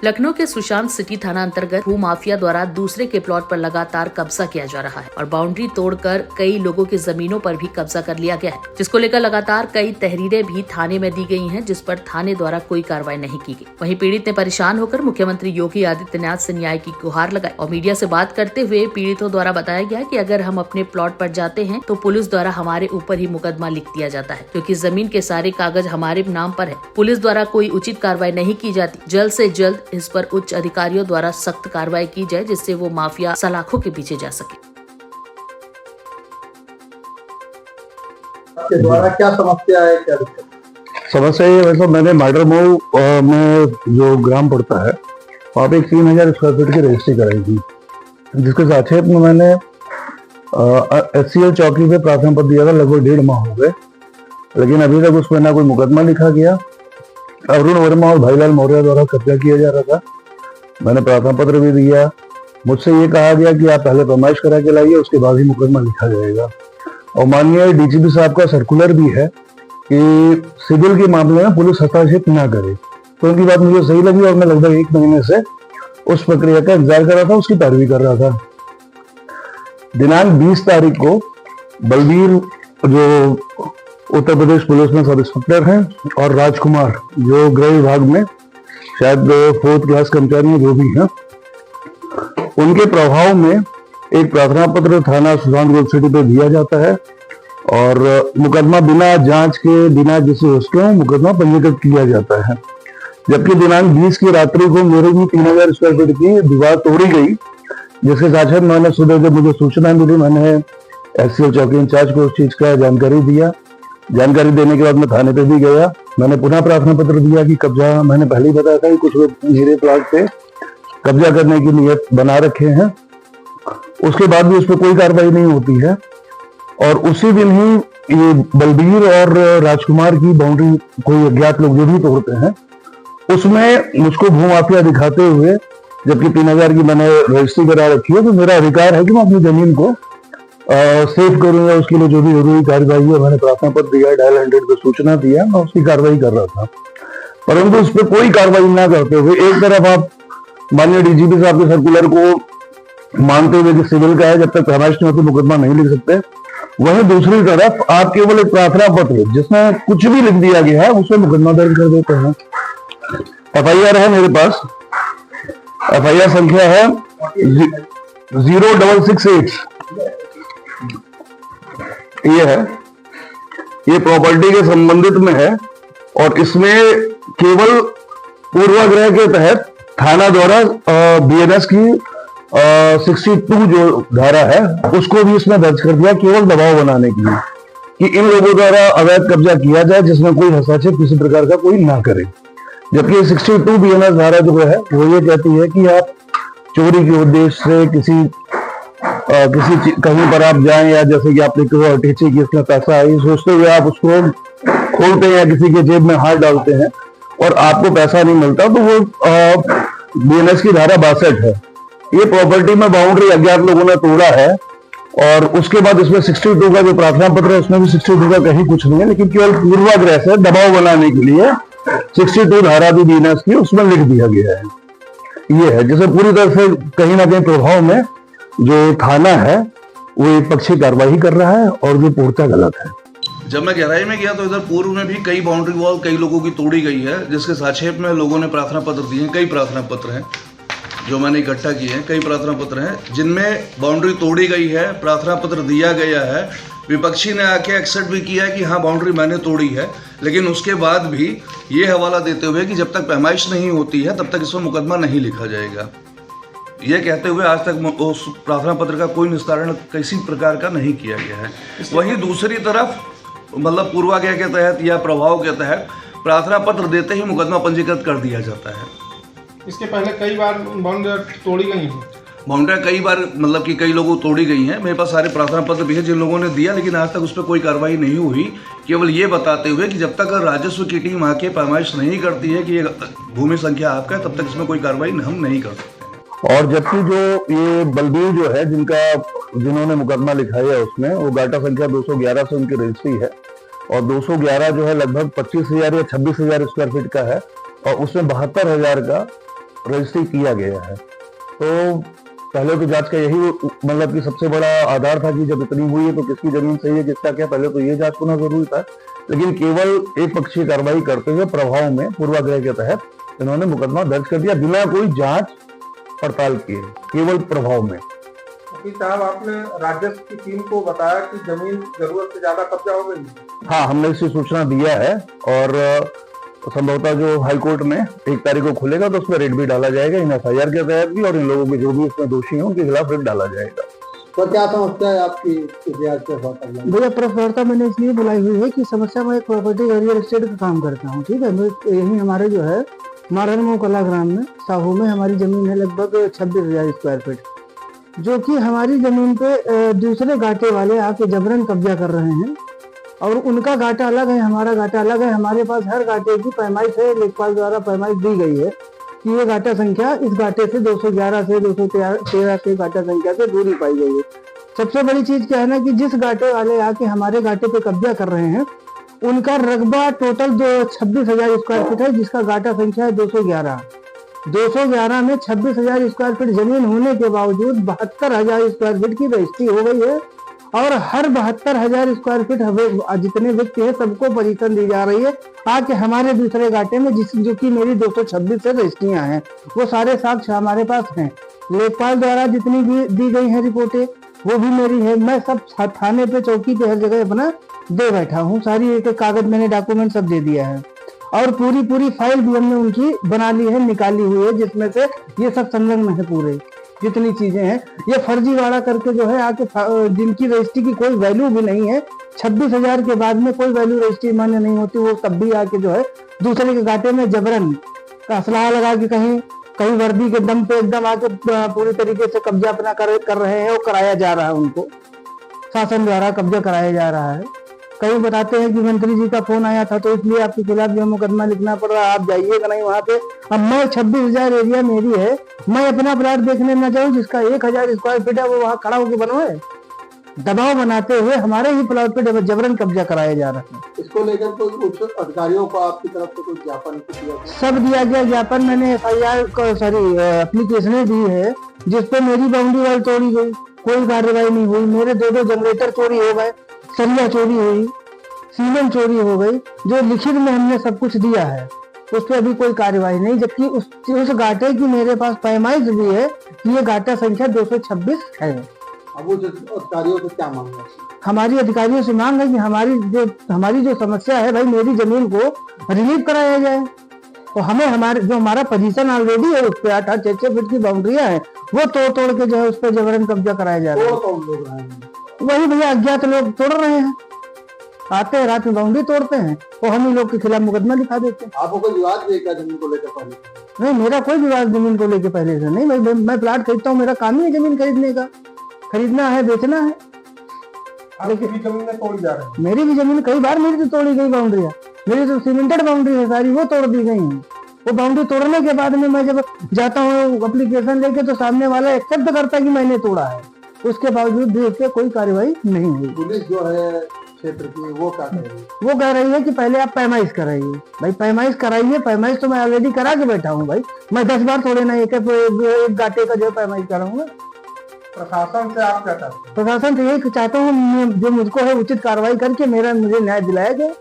लखनऊ के सुशांत सिटी थाना अंतर्गत भू माफिया द्वारा दूसरे के प्लॉट पर लगातार कब्जा किया जा रहा है और बाउंड्री तोड़कर कई लोगों की जमीनों पर भी कब्जा कर लिया गया है, जिसको लेकर लगातार कई तहरीरें भी थाने में दी गई हैं, जिस पर थाने द्वारा कोई कार्रवाई नहीं की गई। वहीं पीड़ित ने परेशान होकर मुख्यमंत्री योगी आदित्यनाथ से न्याय की गुहार लगाई और मीडिया से बात करते हुए पीड़ितों द्वारा बताया गया कि अगर हम अपने प्लॉट पर जाते हैं तो पुलिस द्वारा हमारे ऊपर ही मुकदमा लिख दिया जाता है, क्योंकि जमीन के सारे कागज हमारे नाम पर है। पुलिस द्वारा कोई उचित कार्रवाई नहीं की जाती। जल्द से जल्द इस पर उच्च अधिकारियों द्वारा सख्त कार्रवाई की जाए, जिससे वो माफिया सलाखों के पीछे जा सके। आपके द्वारा क्या समस्या है, क्या दिक्कत? समस्या ये वैसे मैंने माइडरमऊ में जो ग्राम पड़ता है वहाँ पे 3000 स्क्वायर फीट की रजिस्ट्री कराई थी, जिसके संक्षेप में मैंने SCL चौकी पे प्रार्थना पत्र दिया था। लगभग 1.5 माह हो गए, लेकिन अभी तक उस पर ना कोई मुकदमा लिखा गया। अरुण वर्मा और भाईलाल मौर्य द्वारा कब्जा किया जा रहा था। मैंने प्रार्थना पत्र भी दिया। मुझसे ये कहा गया कि आप पहले पैमाइश करा के लाइए, उसके बाद ही मुकदमा लिखा जाएगा। और माननीय DGP साहब का सर्कुलर भी है कि सिविल के मामले में पुलिस हस्तक्षेप ना करे। तो उनकी बात मुझे सही लगी और मैं लगभग 1 महीने से उस प्रक्रिया का इंतजार कर रहा था, उसकी पैरवी कर रहा था। दिनांक 20 तारीख को बलबीर जो उत्तर प्रदेश पुलिस में सब इंस्पेक्टर हैं और राजकुमार जो गृह विभाग में शायद 4th क्लास कर्मचारी हैं, जो भी हैं, उनके प्रभाव में एक प्रार्थना पत्र थाना सुशांत ग्रुप सिटी पे दिया जाता है और मुकदमा बिना जांच के, बिना किसी उसके मुकदमा पंजीकृत किया जाता है। जबकि दिनांक 20 की रात्रि को मेरे भी 3000 स्क्वायर फीट की दीवार तोड़ी गई, जिसके साथ मैंने सुबह जब मुझे सूचना मिली, मैंने SCL चौकी इंचार्ज को उस चीज का जानकारी दिया। जानकारी देने के बाद मैं थाने पे भी गया। मैंने पुनः प्रार्थना पत्र दिया कि कब्जा, मैंने पहले ही बताया था कि कुछ लोग मेरे प्लाट पे कब्जा करने की नियत बना रखे हैं। उसके बाद भी उस पर कोई कार्रवाई नहीं होती है और उसी दिन ही ये बलबीर और राजकुमार की बाउंड्री कोई अज्ञात लोग जो भी तोड़ते हैं, उसमें मुझको भूमाफिया दिखाते हुए, जबकि 3000 की मैंने रजिस्ट्री करा रखी है, तो मेरा अधिकार है कि मैं अपनी जमीन को सेव करूंगा। उसके लिए जो भी जरूरी कार्रवाई है, मैंने प्रार्थना पत्र दिया, डायल 100 पे सूचना दिया, मैं उसकी कार्रवाई कर रहा था। परंतु उस पर कोई कार्रवाई ना करते हुए एक तरफ आप माननीय DGP साहब के सर्कुलर को मानते हुए कि सिविल का है, जब तक पैमाइश नहीं होती मुकदमा नहीं लिख सकते, वहीं दूसरी तरफ आप केवल एक प्रार्थना पत्र जिसमें कुछ भी लिख दिया गया है उसमें मुकदमा दर्ज कर देते हैं। FIR है मेरे पास, FIR संख्या है 0668। ये है, ये प्रॉपर्टी के संबंधित में है और इसमें केवल पूर्वाग्रह के तहत थाना द्वारा BNS की 62 जो धारा है उसको भी इसमें दर्ज कर दिया, केवल दबाव बनाने के लिए कि इन लोगों द्वारा अवैध कब्जा किया जाए, जिसमें कोई हस्तक्षेप किसी प्रकार का कोई ना करे। जबकि 62 BNS धारा जो है वो ये कहती है कि आप चोरी के उद्देश्य से किसी कहीं पर आप जाएं, या जैसे कि आपने कहा टीची की इसमें पैसा है, सोचते हुए आप उसको खोलते हैं या किसी के जेब में हाथ डालते हैं और आपको पैसा नहीं मिलता, तो वो BNS की धारा 62 है। ये प्रॉपर्टी में बाउंड्री अज्ञात लोगों ने तोड़ा है और उसके बाद इसमें 62 का जो प्रार्थना पत्र है उसमें भी 62 का कहीं कुछ नहीं है, लेकिन केवल पूर्वाग्रह से दबाव बनाने के लिए 62 धारा भी BNS की उसमें लिख दिया गया है। ये है जिसे पूरी तरह से कहीं ना कहीं प्रभाव में जो थाना है वो एक पक्षी कार्रवाई कर रहा है और जो पूर्णतः गलत है। जब मैं गहराई में गया तो इधर पूर्व में भी कई बाउंड्री वॉल कई लोगों की तोड़ी गई है, जिसके संक्षेप में लोगों ने प्रार्थना पत्र दिए हैं। कई प्रार्थना पत्र हैं जो मैंने इकट्ठा किए हैं, कई प्रार्थना पत्र हैं जिनमें बाउंड्री तोड़ी गई है, प्रार्थना पत्र दिया गया है। विपक्षी ने आके एक्सेप्ट भी किया है कि हाँ बाउंड्री मैंने तोड़ी है, लेकिन उसके बाद भी ये हवाला देते हुए कि जब तक पैमाइश नहीं होती है तब तक इसमें मुकदमा नहीं लिखा जाएगा, ये कहते हुए आज तक उस प्रार्थना पत्र का कोई निस्तारण किसी प्रकार का नहीं किया गया है। वहीं दूसरी तरफ मतलब पूर्वाग्रह के तहत या प्रभाव के तहत प्रार्थना पत्र देते ही मुकदमा पंजीकृत कर दिया जाता है। इसके पहले कई बार बाउंड्री तोड़ी गई है, बाउंड्री कई बार मतलब कि कई लोगों तोड़ी गई हैं। मेरे पास सारे प्रार्थना पत्र भी है जिन लोगों ने दिया, लेकिन आज तक उस पर कोई कार्रवाई नहीं हुई, केवल ये बताते हुए कि जब तक राजस्व की टीम आके पैमाइश नहीं करती है कि ये भूमि संख्या आपका है, तब तक इसमें कोई कार्रवाई हम नहीं कर सकते। और जबकि जो ये बलबीर जो है जिन्होंने मुकदमा लिखाया है उसमें वो गाटा संख्या 211 से उनकी रजिस्ट्री है और 211 जो है लगभग 25,000 या 26,000 स्क्वायर फीट का है और उसमें 72,000 का रजिस्ट्री किया गया है। तो पहले तो जांच का यही मतलब कि सबसे बड़ा आधार था कि जब इतनी हुई है तो किसकी जमीन सही है किसका क्या, पहले तो ये जांच होना जरूरी था। लेकिन केवल एक पक्षीय कार्रवाई करते हुए प्रभाव में पूर्वाग्रह के तहत इन्होंने मुकदमा दर्ज कर दिया बिना कोई जांच पड़ताल किए, केवल प्रभाव में। वकील साहब, आपने राजस्व की टीम को बताया कि जमीन जरूरत से ज्यादा कब्जा हो गई। हाँ, हमने इसकी सूचना दिया है और संभवतः जो हाईकोर्ट में 1 तारीख को खुलेगा तो उसमें रेड भी डाला जाएगा इन FIR के तहत भी, और इन लोगों के जो भी इसमें दोषी हैं उनके खिलाफ रेड डाला जाएगा। तो क्या समस्या है आपकी इतिहास के साथ? भैया प्रश्नवार्ता मैंने इसलिए बुलाई हुई है कि समस्या में एक प्रॉपर्टी रियल एस्टेट का काम करता हूँ, ठीक है। यही हमारे जो है मारनमो कला ग्राम में साहू में हमारी जमीन है लगभग 26,000 स्क्वायर फीट, जो कि हमारी जमीन पे दूसरे घाटे वाले आके जबरन कब्जा कर रहे हैं और उनका घाटा अलग है, हमारा घाटा अलग है। हमारे पास हर घाटे की पैमाइश है, लेखपाल द्वारा पैमाइश दी गई है कि ये घाटा संख्या इस घाटे से 211 से 213 के घाटा संख्या से दूरी पाई गई है। सबसे बड़ी चीज क्या है ना कि जिस घाटे वाले आके हमारे घाटे पे कब्जा कर रहे हैं उनका रकबा टोटल जो 26,000 स्क्वायर फीट है, जिसका घाटा संख्या है 211 में 26,000 स्क्वायर फीट जमीन होने के बावजूद 72,000 स्क्वायर फीट की रजिस्ट्री हो गई है और हर 72,000 स्क्वायर फीट जितने व्यक्ति है सबको पोजीशन दी जा रही है आके हमारे दूसरे घाटे में, जो कि मेरी 226 से रजिस्ट्रियां हैं, वो सारे साक्ष्य हमारे पास हैं। लेखपाल द्वारा जितनी भी दी गई है रिपोर्टें वो भी मेरी है। मैं सब थाने पे चौकी पे हर जगह अपना दे बैठा हूँ, सारी एक कागज मैंने डॉक्यूमेंट सब दे दिया है और पूरी फाइल भी हमने उनकी बना ली है, निकाली हुई है, जिसमें से ये सब संलग्न है पूरे जितनी चीजें हैं। ये फर्जीवाड़ा करके जो है आके जिनकी रजिस्ट्री की कोई वैल्यू भी नहीं है, 26,000 के बाद में कोई वैल्यू रजिस्ट्री मान्य नहीं होती, वो तब भी आके जो है दूसरे के घाटे में जबरन असलाह लगा के कहीं वर्दी के दम पे एकदम आके पूरी तरीके से कब्जा अपना कर रहे हैं और कराया जा रहा है, उनको शासन द्वारा कब्जा कराया जा रहा है। कहीं बताते हैं कि मंत्री जी का फोन आया था तो इसलिए आपके खिलाफ जो मुकदमा लिखना पड़ रहा है, आप जाइएगा नहीं वहां पे। अब मैं 26,000 एरिया मेरी है, मैं अपना प्लाट देखने न जाऊँ जिसका 1,000 स्क्वायर फीट है वो वहां खड़ा होकर बनवाए, दबाव बनाते हुए हमारे ही प्लाट पे जबरन कब्जा कराया जा रहा है। इसको लेकर कोई उच्च अधिकारियों को आपकी तरफ से कोई ज्ञापन दिया? सब दिया गया ज्ञापन, मैंने FIR एप्लीकेशन दी है जिसपे मेरी बाउंड्री वाल तोड़ी गई, कोई कार्रवाई नहीं हुई। मेरे 2 जनरेटर चोरी हो गए, सरिया चोरी हुई, सीमेंट चोरी हो गई, जो लिखित में हमने सब कुछ दिया है उस पर अभी कोई कार्रवाई नहीं, जबकि उस घाटे की मेरे पास पैमाइश भी है कि ये घाटा संख्या 226 है। अब उस अधिकारियों से क्या मांग है? हमारी अधिकारियों से मांग है कि हमारी जो समस्या है भाई, मेरी जमीन को रिलीव कराया जाए और हमें हमारा पोजीशन ऑलरेडी है उस पर 8-6 फीट की बाउंड्रियां हैं, वो तोड़ के जो है उस पर जबरन कब्जा कराया जा रहा है। वही भैया अज्ञात लोग तोड़ रहे हैं, आते हैं रात में बाउंड्री तोड़ते हैं और हम ही लोग के खिलाफ मुकदमा लिखा देते हैं। आपको कोई विवाद भी है क्या जमीन को लेकर पहले? नहीं, मेरा कोई विवाद जमीन को लेकर पहले से नहीं। मैं प्लाट खरीदता हूँ, मेरा काम ही है जमीन खरीदने का, खरीदना है बेचना है। लेकिन जमीन तोड़ी जा रही है। मेरी भी जमीन कई बार मेरी तो तोड़ी गई बाउंड्रियां, मेरी तो सीमेंटेड बाउंड्री है सारी, वो तोड़ दी गई है। वो बाउंड्री तोड़ने के बाद में मैं जब जाता हूँ एप्लीकेशन लेके तो सामने वाला एक्सेप्ट करता है कि मैंने तोड़ा है, उसके बावजूद भी उससे कोई कार्रवाई नहीं हुई। पुलिस जो है क्षेत्र की वो क्या कह रही है? वो कह रही है कि पहले आप पैमाइश कराइए। भाई पैमाइश कराइए, पैमाइश तो मैं ऑलरेडी करा के बैठा हूँ भाई, मैं 10 बार थोड़े ना एक घाटे का जो पैमाइश कराऊंगा। प्रशासन से आप क्या चाहते हैं? प्रशासन से यही चाहता हूँ जो मुझको है उचित कार्रवाई करके मुझे न्याय दिलाया जाए।